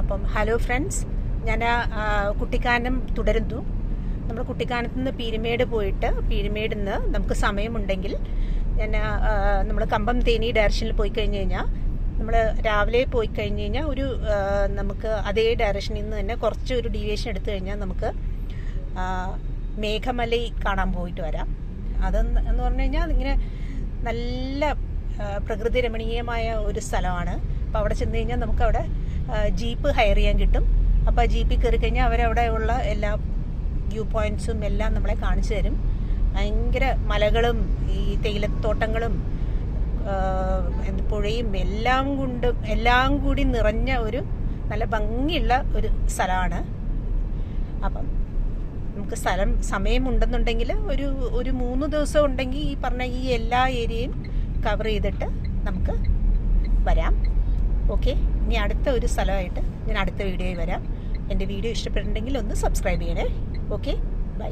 അപ്പം hello friends, ഞാൻ കുട്ടിക്കാനം തുടരുന്നു. നമ്മൾ കുട്ടിക്കാനത്ത് നിന്ന് പീരുമേട് പോയിട്ട് പീരുമേടിൽ നിന്ന് നമുക്ക് സമയമുണ്ടെങ്കിൽ നമ്മൾ കമ്പം തേനി ഡയറക്ഷനിൽ പോയി കഴിഞ്ഞ് കഴിഞ്ഞാൽ നമ്മൾ രാവിലെ പോയി കഴിഞ്ഞ് കഴിഞ്ഞാൽ നമുക്ക് അതേ ഡയറക്ഷനിൽ നിന്ന് തന്നെ കുറച്ച് ഒരു ഡീവിയേഷൻ എടുത്തു കഴിഞ്ഞാൽ നമുക്ക് മേഘമലൈ കാണാൻ പോയിട്ട് വരാം. അതെന്ന് പറഞ്ഞു കഴിഞ്ഞാൽ ഇങ്ങനെ നല്ല പ്രകൃതി രമണീയമായ ഒരു സ്ഥലമാണ്. അപ്പോൾ അവിടെ ചെന്ന് കഴിഞ്ഞാൽ നമുക്കവിടെ ജീപ്പ് ഹയർ ചെയ്യാൻ കിട്ടും. അപ്പോൾ ആ ജീപ്പിൽ കയറി കഴിഞ്ഞാൽ അവരവിടെ ഉള്ള എല്ലാ വ്യൂ പോയിൻറ്റ്സും എല്ലാം നമ്മളെ കാണിച്ചു തരും. ഭയങ്കര മലകളും ഈ തേയിലത്തോട്ടങ്ങളും പുഴയും എല്ലാം കൂടി നിറഞ്ഞ ഒരു നല്ല ഭംഗിയുള്ള ഒരു സ്ഥലമാണ്. അപ്പം നമുക്ക് സമയമുണ്ടെന്നുണ്ടെങ്കിൽ ഒരു 3 ദിവസം ഉണ്ടെങ്കിൽ ഈ പറഞ്ഞ ഈ എല്ലാ ഏരിയയും കവർ ചെയ്തിട്ട് നമുക്ക് വരാം. ഓക്കെ, ഇനി അടുത്ത ഒരു സ്ഥലമായിട്ട് ഞാൻ അടുത്ത വീഡിയോയിൽ വരാം. എൻ്റെ വീഡിയോ ഇഷ്ടപ്പെട്ടിട്ടുണ്ടെങ്കിൽ ഒന്ന് സബ്സ്ക്രൈബ് ചെയ്യണേ. Okay, by.